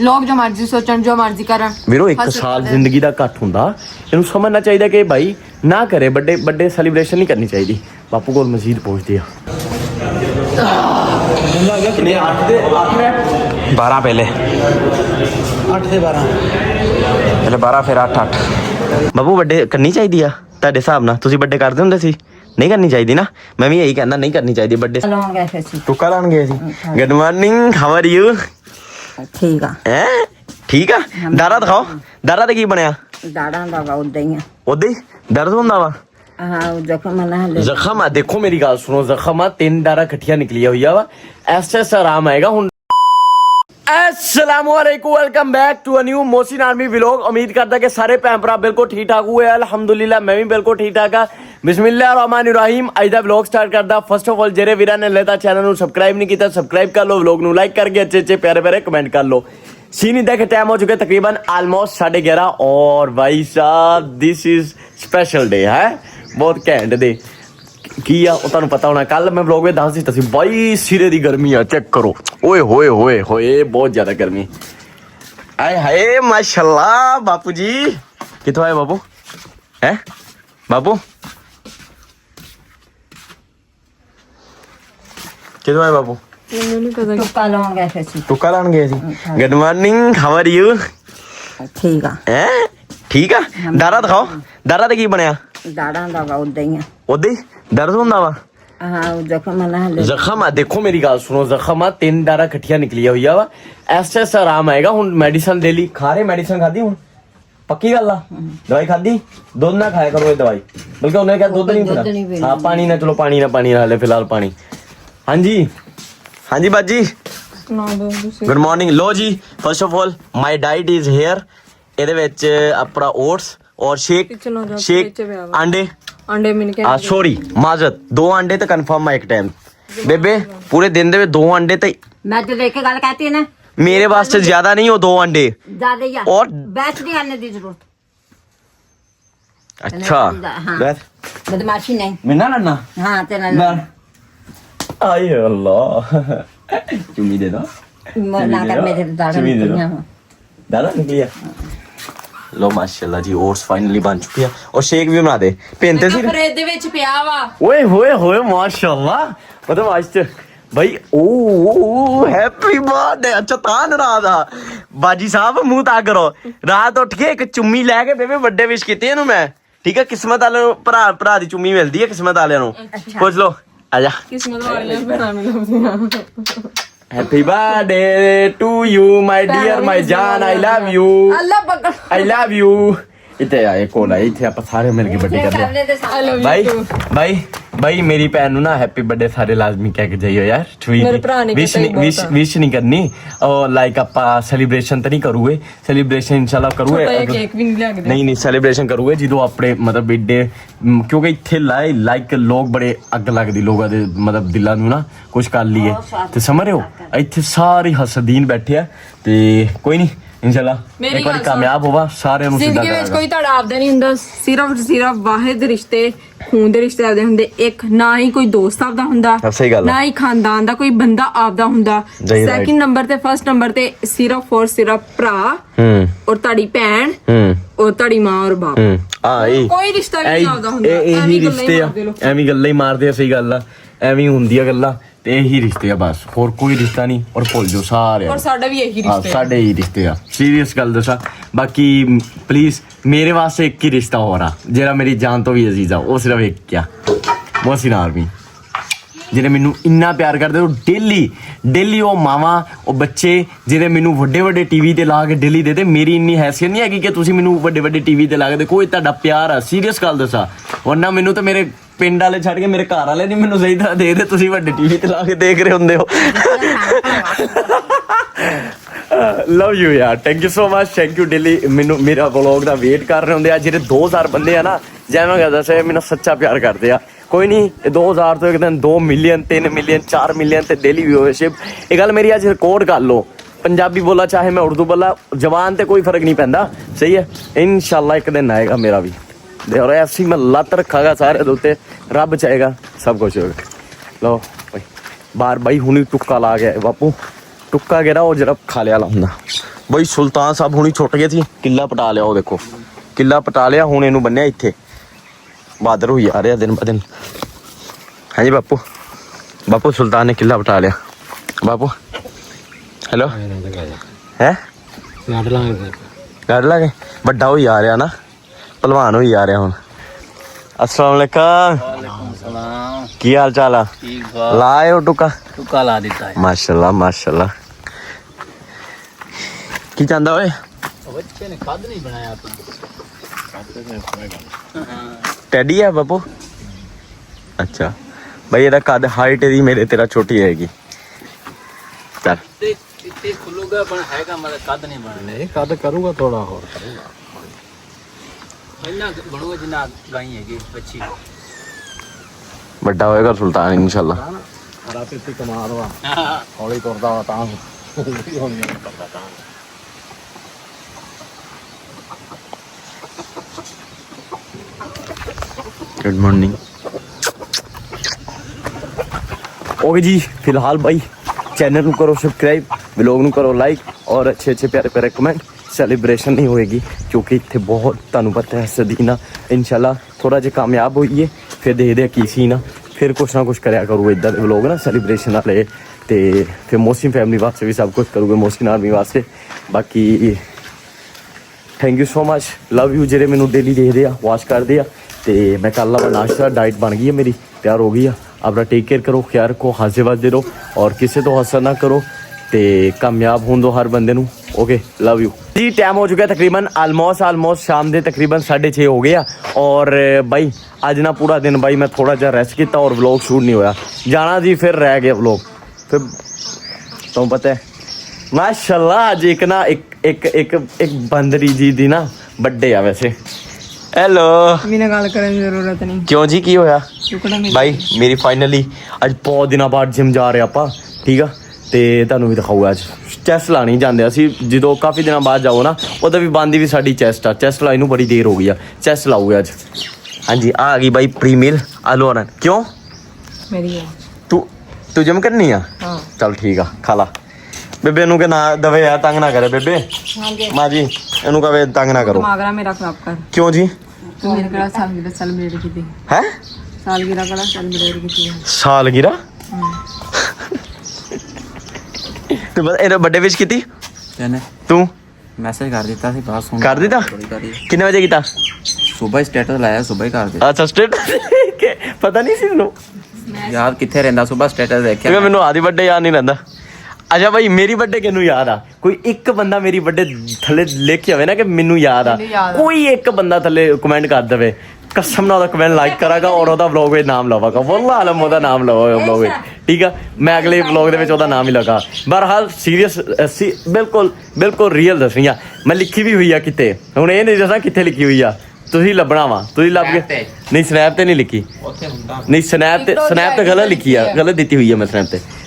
ਲੋਕ ਜੋ ਮਰਜ਼ੀ ਸੋਚਣ ਜੋ ਮਰਜ਼ੀ ਕਰਨ ਵੀਰੋ 1 ਸਾਲ ਜ਼ਿੰਦਗੀ ਦਾ ਘੱਟ ਹੁੰਦਾ ਇਹਨੂੰ ਸਮਝਣਾ ਚਾਹੀਦਾ ਕਿ ਭਾਈ ਨਾ ਕਰੇ ਵੱਡੇ ਵੱਡੇ ਸੈਲੀਬ੍ਰੇਸ਼ਨ ਨਹੀਂ ਕਰਨੀ ਚਾਹੀਦੀ। ਬਾਪੂ ਕੋਲ ਮਸਜਿਦ ਪਹੁੰਚਦੇ ਆ ਕਿੰਨੇ 8 ਦੇ 12 ਪਹਿਲੇ 8 ਦੇ 12 ਪਹਿਲੇ 12 ਫਿਰ 8 ਬਾਪੂ ਵੱਡੇ ਕਰਨੀ ਚਾਹੀਦੀ ਆ ਤੁਹਾਡੇ ਹਿਸਾਬ ਨਾਲ? ਤੁਸੀਂ ਵੱਡੇ ਕਰਦੇ ਹੁੰਦੇ ਸੀ? ਨਹੀਂ ਕਰਨੀ ਚਾਹੀਦੀ ਨਾ, ਮੈਂ ਵੀ ਇਹੀ ਕਹਿੰਦਾ ਨਹੀਂ ਕਰਨੀ ਚਾਹੀਦੀ ਵੱਡੇ। ਟੁੱਕਾ ਲਾਉਣ ਗਏ ਸੀ। Good morning, how are you? ਠੀਕ ਆ। ਹੈ ਠੀਕ ਆ। ਦਾਰਾ ਦਿਖਾਓ, ਦਾਰਾ ਤੇ ਕੀ ਬਣਿਆ? ਦਾੜਾਂ ਦਾ ਵਾ ਉਦਾਂ ਹੀ ਆ। ਉਦਾਂ ਹੀ ਦਰਦ ਹੁੰਦਾ ਵਾ? ਹਾਂ ਜ਼ਖਮ ਨਾ ਹਲੇ। ਜ਼ਖਮ ਆ, ਦੇਖੋ ਮੇਰੀ ਗੱਲ ਸੁਣੋ, ਜ਼ਖਮ ਆ 3 ਦਾਰਾ ਇਕੱਠੀਆਂ ਨਿਕਲੀਆਂ ਹੋਈਆਂ ਵਾ। ਐਸ ਆਰਾਮ ਆਏਗਾ ਹੁਣ। अस्सलामुअलैकुम, welcome back to a new Mohsin army vlog. उम्मीद करता कि सारे भैन भरा बिल्कुल ठीक ठाक हुए। अल्हम्दुलिल्लाह मैं भी बिल्कुल ठीक ठाक हाँ। बिस्मिल्लाहिर्रहमानिर्रहीम। अज दा व्लॉग स्टार्ट करदा। फर्स्ट ऑफ ऑल जेरे वीरां ने हले तक चैनल नूं सबसक्राइब नहीं किया, सबसक्राइब कर लो, व्लॉग नूं लाइक करके अच्छे अच्छे प्यारे प्यारे कमेंट कर लो। सीन इधर के टाइम हो चुके तकरीबन ऑलमोस्ट 11:30 और भाई साहब दिस इज स्पेशल डे है, बहुत घैंट डे। की आ तुहानूं पता होना, कल मैं व्लॉग में दस दिता सी बाई सिरे दी गर्मी आ, चेक करो। ओए होए होए होए बहुत ज्यादा गर्मी। आए हाय माशाल्लाह। बापू जी कितों आए बापू? हैं बापू कितों आए बापू? ਟੁੱਕਾ ਲਾਉਣ ਗਏ ਸੀ। टुक्का लाने गए सी। Good morning, how are you? ਠੀਕ ਆ। हैं ठीक आ। दारा दिखाओ, दारा ते की बनया? ਦਾੜਾਂ ਦਾ ਵਾ ਉਦਾਂ ਹੀ ਆ। उदे दर्द हुंदा वा? ਹਾਂ ਜ਼ਖਮ ਨਾ ਹਲੇ। ਜ਼ਖਮ ਆ, ਦੇਖੋ ਮੇਰੀ ਗੱਲ ਸੁਣੋ, ਜ਼ਖਮ ਆ 3 ਦਾਰਾ ਇਕੱਠੀਆਂ ਨਿਕਲੀਆਂ ਹੋਈਆਂ ਵਾ। ਐਸ ਆਰਾਮ ਆਏਗਾ ਹੁਣ। ਮੈਡੀਸਨ ਦੇ ਲਈ ਖਾ ਰਹੇ, ਮੈਡੀਸਨ ਖਾਦੀ ਹੁਣ? ਪੱਕੀ ਗੱਲ ਆ? ਦਵਾਈ ਖਾਦੀ? ਦੁੱਧ ਨਾ ਖਾਇਆ ਕਰੋ ਇਹ ਦਵਾਈ, ਬਲਕਿ ਉਹਨੇ ਕਿਹਾ ਦੁੱਧ ਨਹੀਂ ਪੀਣਾ। ਹਾਂ ਪਾਣੀ ਨਾ, ਚਲੋ ਪਾਣੀ ਨਾ ਹਲੇ ਫਿਲਹਾਲ ਪਾਣੀ। ਹਾਂਜੀ ਹਾਂਜੀ ਬਾਜੀ, ਗੁੱਡ ਮਾਰਨਿੰਗ। ਲੋ ਜੀ, first of all my diet is here. ਇਹਦੇ ਵਿੱਚ ਆਪਣਾ ਓਟਸ और शेक अंडे मिनके सॉरी माजरत 2 अंडे तो कंफर्म है एक टाइम। बेबे पूरे दिन दे 2 अंडे तो ਮੈਂ ਜੋ ਦੇਖ ਕੇ ਗੱਲ ਕਹਤੀ है ना, मेरे वास्ते ज्यादा नहीं हो 2 अंडे। ज्यादा ही आ। और बैच नहीं आने दी जरूरत। अच्छा हाँ। बस बदमाशी नहीं। मिलना लड़ना। हाँ तेरा आय अल्लाह चुम्मी दे दो ना कर मेरे दाढ़ चुम्मी दे दो। में। दादा निकली है। लो माशाल्लाह जी, ओट्स फाइनली बन चुकी है और शेक भी बना दे। पेनते सी ਫਰਿੱਜ ਦੇ ਵਿੱਚ ਪਿਆ ਵਾ। ओए होए होए माशाल्लाह, मतलब आज तो भाई ओ हैप्पी बर्थडे। अच्छा ता नाराज आ बाजी साहब, मुंह ता करो। रात उठ के एक चुम्मी लैके बेबे बर्थडे विश कीती ਇਹਨੂੰ मैं। ठीक है, किस्मत वाले भरा दी चुम्मी मिलती है किस्मत वाले ਨੂੰ। ਪੁੱਛ ਲੋ, आजा। ਕਿਸਮਤ ਵਾਲੀਆਂ ਭੈਣਾਂ ਮਿਲਦੀਆਂ। Happy birthday to you my dear my जान, आई लव यू, ਅੱਲਾ ਪਕੜ। I love you. ਇੱਥੇ ਆਏ ਕੋਲ ਆਏ, ਇੱਥੇ ਆਪਾਂ ਸਾਰੇ ਮਿਲ ਕੇ ਬਰਥਡੇ ਕਰਦੇ ਆ। भाई मेरी भैन ਨੂੰ ਨਾ ਹੈਪੀ ਬਰਥਡੇ ਸਾਰੇ ਲਾਜ਼ਮੀ ਕਹਿ ਕੇ ਜਾਈਓ ਯਾਰ। ਮੇਰੇ ਭਰਾ ਨੇ ਵਿਸ਼ ਨਹੀਂ ਕਰਨੀ ਔਰ ਲਾਈਕ ਆਪਾਂ ਸੈਲੀਬ੍ਰੇਸ਼ਨ ਤਾਂ ਨਹੀਂ ਕਰੂਗੇ, ਸੈਲੀਬ੍ਰੇਸ਼ਨ ਇਨਸ਼ਾਅੱਲਾ ਕਰੂਗੇ। ਕੇਕ ਵੀ ਨਹੀਂ ਲਿਆ ਕੇ ਨਹੀਂ ਸੈਲੀਬ੍ਰੇਸ਼ਨ ਕਰੂਗੇ ਜਦੋਂ ਆਪਣੇ ਮਤਲਬ ਬਰਥਡੇ, ਕਿਉਂਕਿ ਇੱਥੇ ਲਾਈਕ ਲੋਕ ਬੜੇ ਅੱਗ ਲੱਗਦੀ ਲੋਕਾਂ ਦੇ ਮਤਲਬ ਦਿਲਾਂ ਨੂੰ ਨਾ ਕੁਝ ਕਰ ਲਈਏ ਤੇ ਸਮਝ ਰਹੇ ਹੋ। ਇੱਥੇ ਸਾਰੇ ਹਸਦੀਨ ਬੈਠੇ ਆ ਤੇ ਕੋਈ ਨਹੀਂ ਇਨਸ਼ਾਅੱਲਾ ਇੱਕ ਵਾਰੀ ਕਾਮਯਾਬ ਹੋਵਾ ਸਾਰਿਆਂ ਨੂੰ ਸਿੱਧਾ ਜ਼ਿੰਦਗੀ ਵਿੱਚ ਕੋਈ ਤੁਹਾਡਾ ਆਪਦਾ ਨਹੀਂ ਹੁੰਦਾ, ਸਿਰਫ ਵਾਹਿਦ ਰਿਸ਼ਤੇ ਖੂਨ ਦੇ ਰਿਸ਼ਤੇ ਆਪਦੇ ਹੁੰਦੇ। ਇੱਕ ਨਾ ਹੀ ਕੋਈ ਦੋਸਤ ਆਪਦਾ ਹੁੰਦਾ, ਨਾ ਹੀ ਖਾਨਦਾਨ ਦਾ ਕੋਈ ਬੰਦਾ ਆਪਦਾ ਹੁੰਦਾ। ਸੈਕਿੰਡ ਨੰਬਰ ਤੇ ਫਰਸਟ ਨੰਬਰ ਤੇ ਸਿਰਫ ਭਰਾ ਔਰ ਤੁਹਾਡੀ ਭੈਣ ਔਰ ਤੁਹਾਡੀ ਮਾਂ ਔਰ ਬਾਪ। ਕੋਈ ਰਿਸ਼ਤਾ ਨਹੀਂ ਆਪਦਾ ਹੁੰਦਾ। ਇਹੀ ਰਿਸ਼ਤੇ ਆ, ਐਵੇਂ ਗੱਲਾਂ ਹੀ ਮਾਰਦੇ ਆ। ਸਹੀ ਗੱਲ ਆ, ਐਵੇਂ ਹੁੰਦੀਆਂ ਗੱਲਾਂ ਤੇ ਇਹੀ ਰਿਸ਼ਤੇ ਆ ਬਸ, ਹੋਰ ਕੋਈ ਰਿਸ਼ਤਾ ਨਹੀਂ। ਔਰ ਭੁੱਲ ਜਾਓ ਸਾਰੇ, ਔਰ ਸਾਡਾ ਵੀ ਇਹੀ ਰਿਸ਼ਤਾ ਹੈ। ਸਾਡੇ ਹੀ ਰਿਸ਼ਤੇ ਆ, ਸੀਰੀਅਸ ਗੱਲ ਦੱਸਾਂ। ਬਾਕੀ ਪਲੀਜ਼ ਮੇਰੇ ਵਾਸਤੇ ਇੱਕ ਹੀ ਰਿਸ਼ਤਾ ਹੋ ਰਹਾ ਜਿਹੜਾ ਮੇਰੀ ਜਾਨ ਤੋਂ ਵੀ ਅਜ਼ੀਜ਼ ਆ, ਉਹ ਸਿਰਫ ਇੱਕ ਆ, ਮੋਹਸਿਨ ਆਰਮੀ। ਜਿਹੜੇ ਮੈਨੂੰ ਇੰਨਾ ਪਿਆਰ ਕਰਦੇ, ਉਹ ਡੇਲੀ ਉਹ ਮਾਵਾਂ ਉਹ ਬੱਚੇ ਜਿਹੜੇ ਮੈਨੂੰ ਵੱਡੇ ਟੀਵੀ ਤੇ ਲਾ ਕੇ ਡੇਲੀ ਦੇ। ਮੇਰੀ ਇੰਨੀ ਹੈਸੀਅਤ ਨਹੀਂ ਹੈਗੀ ਕਿ ਤੁਸੀਂ ਮੈਨੂੰ ਵੱਡੇ ਟੀਵੀ ਤੇ ਲਾ ਕੇ ਦੇਖੋ। ਇਹ ਤੁਹਾਡਾ ਪਿਆਰ ਆ, ਸੀਰੀਅਸ ਗੱਲ ਦੱਸਾਂ। ਵਰਨਾ ਮੈਨੂੰ ਤਾਂ ਮੇਰੇ ਪਿੰਡ ਵਾਲੇ ਛੱਡ ਕੇ ਮੇਰੇ ਘਰ ਵਾਲੇ ਨਹੀਂ ਮੈਨੂੰ ਸਹੀ ਤਰ੍ਹਾਂ ਦੇਖਦੇ, ਤੁਸੀਂ ਵੱਡੇ ਟੀਵੀ ਤੇ ਲਾ ਕੇ ਦੇਖ ਰਹੇ ਹੁੰਦੇ ਹੋ। ਲਵ ਯੂ ਯਾਰ, thank you so much, thank you. Daily ਮੈਨੂੰ ਮੇਰਾ ਵਲੌਗ ਦਾ ਵੇਟ ਕਰ ਰਹੇ ਹੁੰਦੇ ਆ। ਜਿਹੜੇ 2000 ਬੰਦੇ ਆ ਨਾ, ਜਿਵੇਂ ਕਹਿੰਦਾ ਸੀ ਮੈਨੂੰ ਸੱਚਾ ਪਿਆਰ ਕਰਦੇ ਆ। ਕੋਈ ਨਹੀਂ, 2000 ਤੋਂ ਇੱਕ ਦਿਨ 2 ਮਿਲੀਅਨ 3 ਮਿਲੀਅਨ 4 ਮਿਲੀਅਨ ਤੇ ਡੇਲੀ ਵਿਊਅਰਸ਼ਿਪ। ਇਹ ਗੱਲ ਮੇਰੀ ਅੱਜ ਰਿਕਾਰਡ ਕਰ ਲਓ। ਪੰਜਾਬੀ ਬੋਲਾ ਚਾਹੇ ਮੈਂ ਉਰਦੂ ਬੋਲਾ, ਜ਼ਬਾਨ ਤੇ ਕੋਈ ਫਰਕ ਨਹੀਂ ਪੈਂਦਾ। ਸਹੀ ਹੈ, ਇਨਸ਼ਾਅੱਲਾ ਇੱਕ ਦਿਨ ਆਏਗਾ ਮੇਰਾ ਵੀ। और ऐसी मैं लत रखागा सारे दोते, रब चाहेगा सब कुछ होगा। लो भाई बार भाई हुनी टुक्का ला गया बापू, टुक्का गिरा और जरा खा लिया हुंदा। ਬਈ ਸੁਲਤਾਨ ਸਾਹਿਬ ਹੁਣੀ ਛੁੱਟ ਗਏ ਸੀ, ਕਿੱਲਾ ਪਟਾ ਲਿਆ। ਉਹ ਦੇਖੋ ਕਿੱਲਾ ਪਟਾ ਲਿਆ, ਹੁਣ ਇਹਨੂੰ ਬੰਨਿਆ ਇੱਥੇ। ਬਾਦਰ ਹੋਈ ਆ ਰਿਹਾ ਦਿਨ ਬ ਦਿਨ। ਹਾਂਜੀ ਬਾਪੂ, ਬਾਪੂ ਸੁਲਤਾਨ ਨੇ ਕਿੱਲਾ ਪਟਾ ਲਿਆ। ਬਾਪੂ ਹੈਲੋ ਹੈ ਕੱਢ ਲਾਂਗੇ। ਵੱਡਾ ਹੋਈ ਆ ਰਿਹਾ ਨਾ, ਭਲਵਾਨ ਹੋਈ ਆ ਰਿਹਾ ਹੁਣ। अस्सलाम वालेकुम, की हाल चाल है? लाए हो टुका? टुका ला देता है। माशाल्लाह माशाल्लाह। की चाहता ओए? बच्चे ने कद नहीं बनाया अपना। टैडी है बापू? अच्छा भाई ये कद हाइट दी मेरे तेरा छोटी हैगी। चल इतने खुलूगा पर हैगा मतलब कद नहीं बनने। कद करूंगा थोड़ा और करूंगा। बनूगा जिन्ना गाई हैगी अच्छी। बड़ा होएगा सुल्तान इंशाल्लाह। रात इतनी कमा दवा हौली करदा वा तां होनी करदा तां। Good morning. ओके जी, फिलहाल भाई चैनल ਨੂੰ करो सब्सक्राइब, व्लॉग ਨੂੰ करो लाइक और अच्छे अच्छे प्यारे प्यारे कमेंट। सैलीब्रेशन नहीं होएगी क्योंकि इतने बहुत तुहानू पता है सदीना इंशाल्लाह थोड़ा जिहा कामयाब होइए फिर देखदे की सी ना, फिर कुछ ना कुछ करया करूँ इधर व्लॉग ना सैलीब्रेशन वाले। तो फिर मोहसिन फैमिली वास्ते भी सब कुछ करूँगे, मोहसिन आर्मी वास्ते। बाकी thank you so much, love you जेरे मैनू डेली देखते हैं वॉच करते हैं। तो मैं कल ला नाश्ता डाइट बन गई है मेरी, तैयार हो गई है। अपना टेक केयर करो, ख्याल रखो, हंसते वसदे रहो और किसी तो हसन ना करो। तो कामयाब हों दो हर बंदे नू। Okay love you ji. Time हो चुका है तकरीबन आलमोस्ट शाम के तकरीबन 6:30 हो गया। और भाई अज ना पूरा दिन भाई मैं थोड़ा जहा रेस्ट किया और व्लॉग शूट नहीं होया। जाना जी फिर रह गया व्लॉग। फिर तुम पता है माशाल्लाह अज एक ना एक बंदरी जी दी ना बर्थडे आ वैसे। हेलो मैंने गल करने की जरूरत नहीं। क्यों जी की होया? शुक्र है भाई मेरी फाइनली अज बहुत दिनों बाद जिम जा रहे आप, ठीक है। तो तुहानू भी दिखाऊगा अज चैस्ट लानी जाते असी जो काफ़ी दिनों बाद जाओ ना उधर भी बंद भी साड़ी चैस्ट आ। चैस्ट लाई नू बड़ी देर हो गई है, चैस्ट लाऊगे अज। हाँ जी आ गई भाई प्री मील आलू आना। क्यों मेरी है तू जिम करनी है? हाँ चल ठीक है खा ला। बेबे नू के ना दवे यार, तंग ना करे बेबे। माँ जी इनू कहे तंग ना करो। दिमाग ना मेरा खराब कर। क्यों जी? तू मेरे कड़ा सालगिरह सेलिब्रेट की थी है? सालगिरह कड़ा सेलिब्रेट की थी। सालगिरह तू बस एरा बर्थडे विश कीती तू? मैसेज कर दिता सी पास हुन कर दिता? कितने बजे कीता? सुबह स्टेटस लाया, सुबह ही कर दिता। अच्छा स्टेट पता नहीं सी तू याद किथे रहंदा? सुबह स्टेटस देखया क्योंकि मैनू आदि बर्थडे याद नहीं रहता। अच्छा भाई मेरी बर्थडे किनू याद आ? कोई एक बंदा मेरी बर्थडे थले लिख आवे ना कि मैनू याद आ, कोई एक बंदा थले कमेंट कर देवे, कसम ना कमेंट लाइक करागा और ओदा व्लॉग में नाम लवागा। वल्लाह आलम ओदा नाम लवागा व्लॉग में, ठीक है। मैं अगले व्लॉग दे विच ओदा नाम ही लगा। बहरहाल सीरियस बिल्कुल बिल्कुल रियल दसनी आ। मैं लिखी भी हुई आ किते, हुण ये नहीं दसना किथे लिखी हुई आ, तुसीं लभना वा, तुसीं लभ के नहीं। स्नैप ते नहीं लिखी, नहीं स्नैप ते गलत लिखी है, गलत दी हुई है। मैं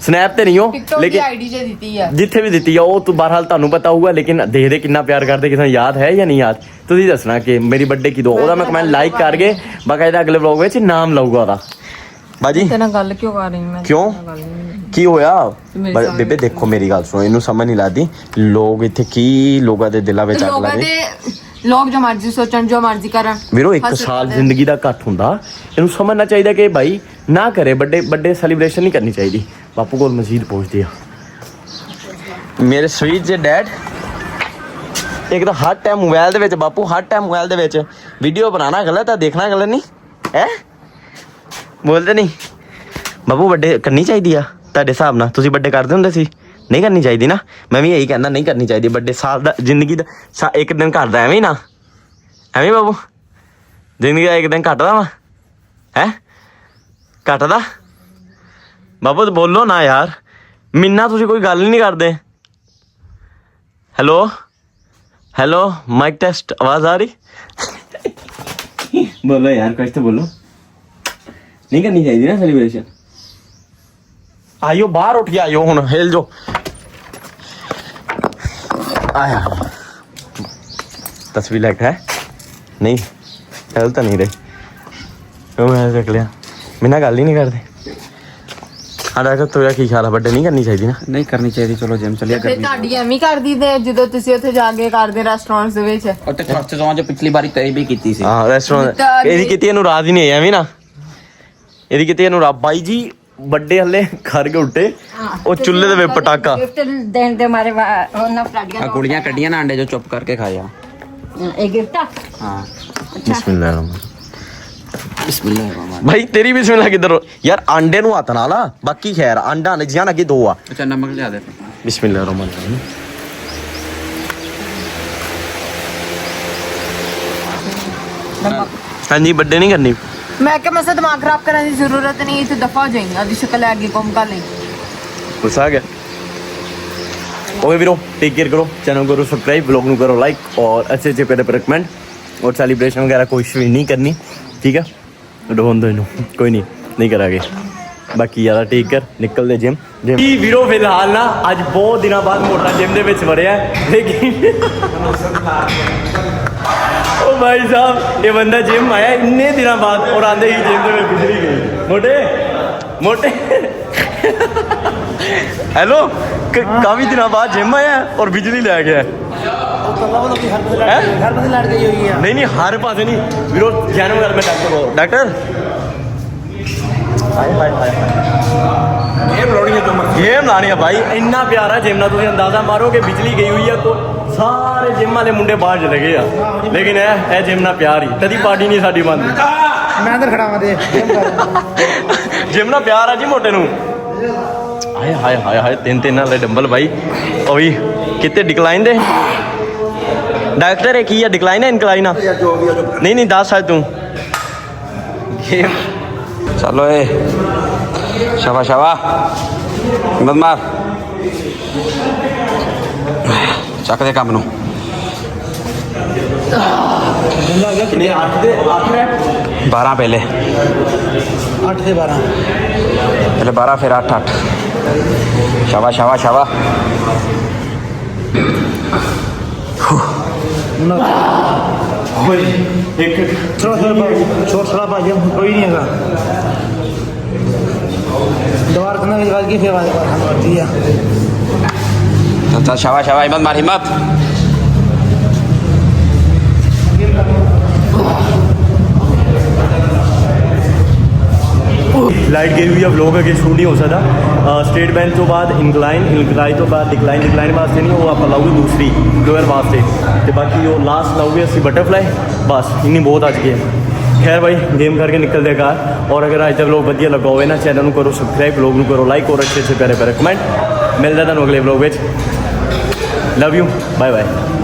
स्नैप ते नहीं हो लेकिन आईडी जे दी है जिथे भी दी है वो तो बहरहाल तुहानू पता होगा। लेकिन देखते कितना प्यार करते, किसी याद है या नहीं याद, तुसीं दसना कि मेरी बर्थडे की दो ओदा मैं कमेंट लाइक करके बाकायदा अगले व्लॉग में नाम लाऊगा ओदा। बाजी तेरे नाल गल क्यों कर रही मैं? क्यों की होया? बेबे देखो मेरी गल सुनो, इनू समझ नहीं लगती लोग इत्थे की लोगों के दिलों में अग लाते। लोग जो मर्जी सोचन, जो मर्जी करन ਵੀਰੋ एक साल जिंदगी का घट हुंदा, ਇਹਨੂੰ समझना चाहिए कि भाई ना करे बर्थडे सेलिब्रेशन नहीं करनी चाहिए। बापू को मजीद पहुंचती है मेरे स्वीट जे डैड। एक तो हर टाइम मोबाइल दे विच बापू, हर टाइम मोबाइल दे विच वीडियो बनाना गलत है, देखना गलत नहीं है। बोलते नहीं बापू बर्थडे करनी चाहिए आ ਤੁਹਾਡੇ ਹਿਸਾਬ ਨਾਲ? ਤੁਸੀਂ बर्थडे करते ਹੁੰਦੇ ਸੀ? नहीं करनी चाहिए ना। मैं भी यही कहना नहीं करनी चाहिए बर्थडे। साल का जिंदगी का एक दिन घटता एवं ना, एवं बाबू जिंदगी का एक दिन घटदा वा है, घटदा बाबू बोलो ना यार, मिन्ना तुसी कोई गल ही नहीं करते। हेलो हेलो माइक टेस्ट, आवाज आ रही? बोलो यार कुछ तो बोलो। नहीं करनी चाहिए ना सेलिब्रेशन? आइयो बाहर उठ के आइयो, हुण हिल जो आया। तस्वीर लाइक है नहीं, चल तो नहीं रही। मैं देख लिया, मेरे गल ही नहीं करते। ਹਾਂ ਡਾਕਟਰ ਤੇਰਾ ਕੀ ਖਿਆਲ ਹੈ ਵੱਡੇ ਨਹੀਂ ਕਰਨੀ ਚਾਹੀਦੀ ਨਾ ਨਹੀਂ ਕਰਨੀ ਚਾਹੀਦੀ ਚਲੋ ਜਿਮ ਚੱਲਿਆ ਫਿਰ ਕਰਨੀ ਤੁਹਾਡੀ ਐਵੇਂ ਕਰਦੀ ਤੇ ਜਦੋਂ ਤੁਸੀਂ ਉੱਥੇ ਜਾ ਕੇ ਕਰਦੇ ਰੈਸਟੋਰੈਂਟਸ ਦੇ ਵਿੱਚ ਉਹ ਤੇ ਚਰਚ ਤੋਂ ਅੱਜ ਪਿਛਲੀ ਵਾਰੀ ਤੇਰੀ ਵੀ ਕੀਤੀ ਸੀ ਹਾਂ ਰੈਸਟੋਰੈਂਟ ਇਹਦੀ ਕੀਤੀ ਇਹਨੂੰ ਰਾਤ ਹੀ ਨਹੀਂ ਐਵੇਂ ਨਾ ਇਹਦੀ ਕੀਤੀ ਇਹਨੂੰ ਰਾਤ ਬਾਈ ਜੀ ਵੱਡੇ ਹੱਲੇ ਖੜ ਕੇ ਉੱਟੇ ਉਹ ਚੁੱਲ੍ਹੇ ਦੇ ਵਿੱਚ ਪਟਾਕਾ ਗਿਫਟ ਦੇਣ ਦੇ ਮਾਰੇ ਉਹਨਾਂ ਫਲਾਡੀਆਂ ਆ ਕੁੜੀਆਂ ਕੱਢੀਆਂ ਨਾ ਅੰਡੇ ਜੋ ਚੁੱਪ ਕਰਕੇ ਖਾਇਆ ਇਹ ਗਿਫਟ ਆ ਹਾਂ ਬਿਸਮਿਲ੍ਲਾ ਬਿਸਮਿਲ੍ਲਾਹ ਭਾਈ ਤੇਰੀ ਬਿਸਮਿਲ੍ਲਾ ਕਿੱਧਰ ਯਾਰ ਆਂਡੇ ਨੂੰ ਹੱਥ ਨਾਲ ਆ ਬਾਕੀ ਖੈਰ ਆਂਡਾ ਨੇ ਜਾਂ ਅੱਗੇ 2 ਆ ਅੱਛਾ ਨਮਕ ਲਿਆ ਦੇ ਬਿਸਮਿਲ੍ਲਾਹ ਰਹਿਮਾਨ ਰਹੀਮ ਹਾਂਜੀ ਵੱਡੇ ਨਹੀਂ ਕਰਨੀ ਮੈਂ ਕਿ ਮਸਾ ਦਿਮਾਗ ਖਰਾਬ ਕਰਨ ਦੀ ਜ਼ਰੂਰਤ ਨਹੀਂ ਇੱਥੇ ਦਫਾ ਹੋ ਜਾਏਗਾ ਦੀ ਸ਼ਕਲ ਹੈ ਅੱਗੇ ਕੰਮ ਕਰ ਲਈ ਗੁੱਸਾ ਆ ਗਿਆ ओके वीरो टेक केयर करो चैनल करो सब्सक्राइब ब्लॉग ਨੂੰ करो लाइक और अच्छे अच्छे प्यारे रिकमेंड और सेलिब्रेशन वगैरह कुछ भी नहीं करनी ठीक है ढोन दो कोई नहीं करांगे ਬਾਕੀ ਜ਼ਿਆਦਾ ਟੇਕ ਕਰ ਨਿਕਲਦੇ ਜਿਮ ਜੀ ਵੀਰੋ ਫਿਲਹਾਲ ਨਾ ਅੱਜ ਬਹੁਤ ਦਿਨਾਂ ਬਾਅਦ ਮੋਟਾ ਜਿਮ ਦੇ ਵਿੱਚ ਵੜਿਆ ਲੇਕਿਨ ओ भाई साहब ये बंदा जिम आया इतने दिनों बाद और आंदे ही जिम में बिजली गई मोटे हेलो काफी दिनों बाद जिम आया और बिजली ले गया नहीं हर पास नहीं वीरो जैन मैं डॉक्टर गेम लानी है भाई इन्ना प्यारा जिम ना तुम अंदाजा मारो कि बिजली गई हुई है तो सारे जिम वाले मुंडे बाहर चले गए हैं लेकिन है जिम ना प्यार ही कभी पार्टी नहीं साड़ी बनती मैं अंदर खड़ा हुआ जिम ना प्यार है जी मोटे नू हाय हाय हाय हाय 3 वाले डंबल भाई और भी कितने डिक्लाइन दे डॉक्टर है की डिक्लाइन है इनक्लाइन नहीं 10 साल तू गेम चलो ए शाबा शाबा मत मार ਚੱਕ ਦੇ ਕੰਮ ਨੂੰ 12 ਪਹਿਲੇ 8 से 12 ਪਹਿਲੇ 12 ਫਿਰ 8 शाबा शाबा शाबा छोड़ थोड़ा भाई कोई नहीं है दोबारा करना निकाल के फिर दिया चल शाबा शाबा हिम्मत मार हिम्मत लाइट गई हुई है व्लॉग अगे शूट नहीं हो सकता स्टेट बैंक तो बाद इनकलाइन तो बाद डिक्लाइन वास्ते नहीं वो आप लाओगे दूसरी लोअर वास्ते तो बाकी वो लास्ट लाओगे असं बटरफ्लाई बस इन्नी बहुत अज गेम खैर भाई गेम करके निकलते घर और अगर अज तक व्लॉग वधिया लगा हो ना चैनल करो सब्सक्राइब व्लॉग करो लाइक और अच्छे अच्छे प्यारे प्यारे कमेंट मिलता तुहानूं अगले व्लॉग में लव यू बाय बाय